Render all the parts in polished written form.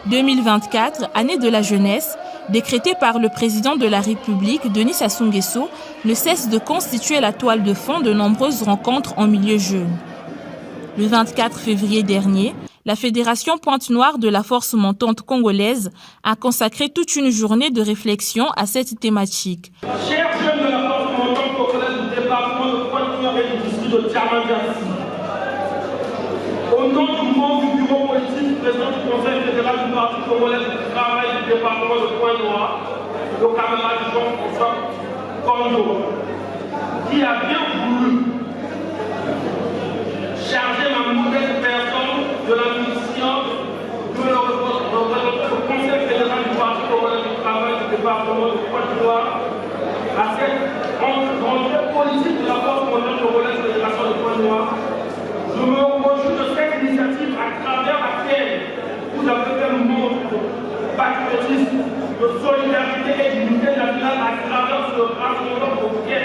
2024, année de la jeunesse, décrétée par le président de la République, Denis Sassou Nguesso, ne cesse de constituer la toile de fond de nombreuses rencontres en milieu jeune. Le 24 février dernier, la Fédération Pointe-Noire de la Force montante congolaise a consacré toute une journée de réflexion à cette thématique. Chers jeunes de la Force montante congolaise du département de Pointe-Noire et du district de Tiamangassi, au nom du membre du bureau politique, président du Conseil fédéral du Parti congolais du travail du département de Pointe-Noire, le camarade Jean-François Kondo, qui a bien voulu charger ma modeste personne de la mission de le Conseil fédéral du Parti congolais du travail du département de Pointe-Noire à cette rentrée politique de la Force montante congolaise de la Fédération de Pointe-Noire. Je me réjouis de cette initiative à travers laquelle vous avez fait le monde de patriotisme, de solidarité et d'unité nationale à travers ce rassemblement auquel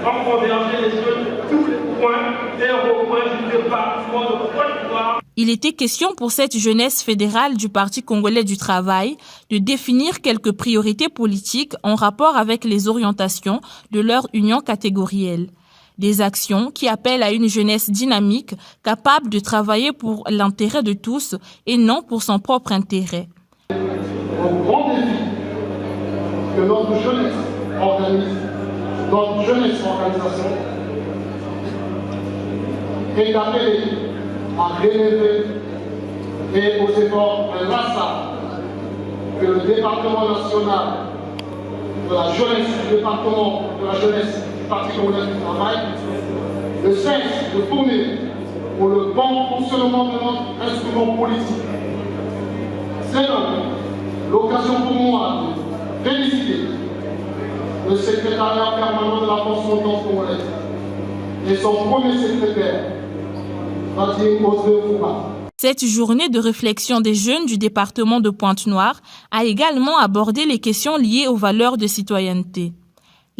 ont convergé les jeunes tous les points et recoins du département de Pointe-Noire. Il était question pour cette jeunesse fédérale du Parti congolais du travail de définir quelques priorités politiques en rapport avec les orientations de leur union catégorielle. Des actions qui appellent à une jeunesse dynamique, capable de travailler pour l'intérêt de tous et non pour son propre intérêt. Un grand défi que notre jeunesse organise, notre jeunesse organisation, est appelée à relever et aux efforts inlassables que le département national de la jeunesse, le département de la jeunesse du Parti congolais du travail, ne cesse de tourner pour le bon fonctionnement de notre instrument politique. C'est donc l'occasion pour moi de féliciter le secrétariat permanent de la Force montante congolaise et son premier secrétaire, Vadim Osefouba. Cette journée de réflexion des jeunes du département de Pointe-Noire a également abordé les questions liées aux valeurs de citoyenneté.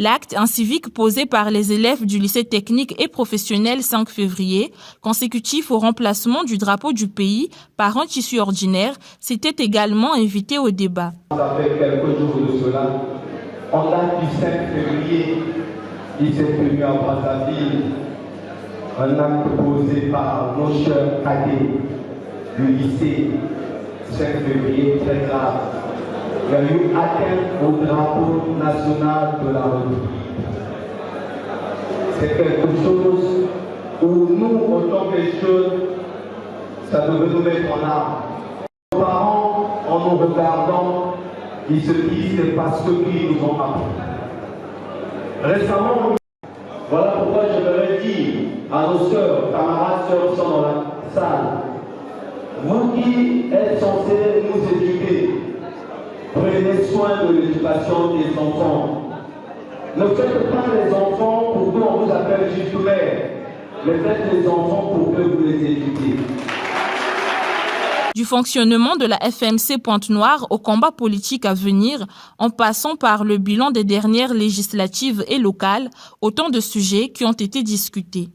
L'acte civique posé par les élèves du lycée technique et professionnel 5 février, consécutif au remplacement du drapeau du pays par un tissu ordinaire, s'était également invité au débat. Ça fait quelques jours de cela, en date du 5 février, il s'est tenu à Brazzaville un acte posé par nos chers cadets du lycée 5 février, très grave. Il y a eu atteinte au drapeau national de la République. C'est quelque chose où nous, autant que jeunes, ça devait nous mettre en arme. Nos parents, en nous regardant, ils se disent c'est parce qu'ils nous ont appris. Récemment, voilà pourquoi je voudrais dire à nos sœurs, camarades, sœurs qui sont dans la salle, vous qui êtes censés nous éduquer, prenez soin de l'éducation des enfants. Ne faites pas les enfants pour que l'on vous appelle juste mère, mais faites les enfants pour que vous les éduquiez. Du fonctionnement de la FMC Pointe-Noire au combat politique à venir, en passant par le bilan des dernières législatives et locales, autant de sujets qui ont été discutés.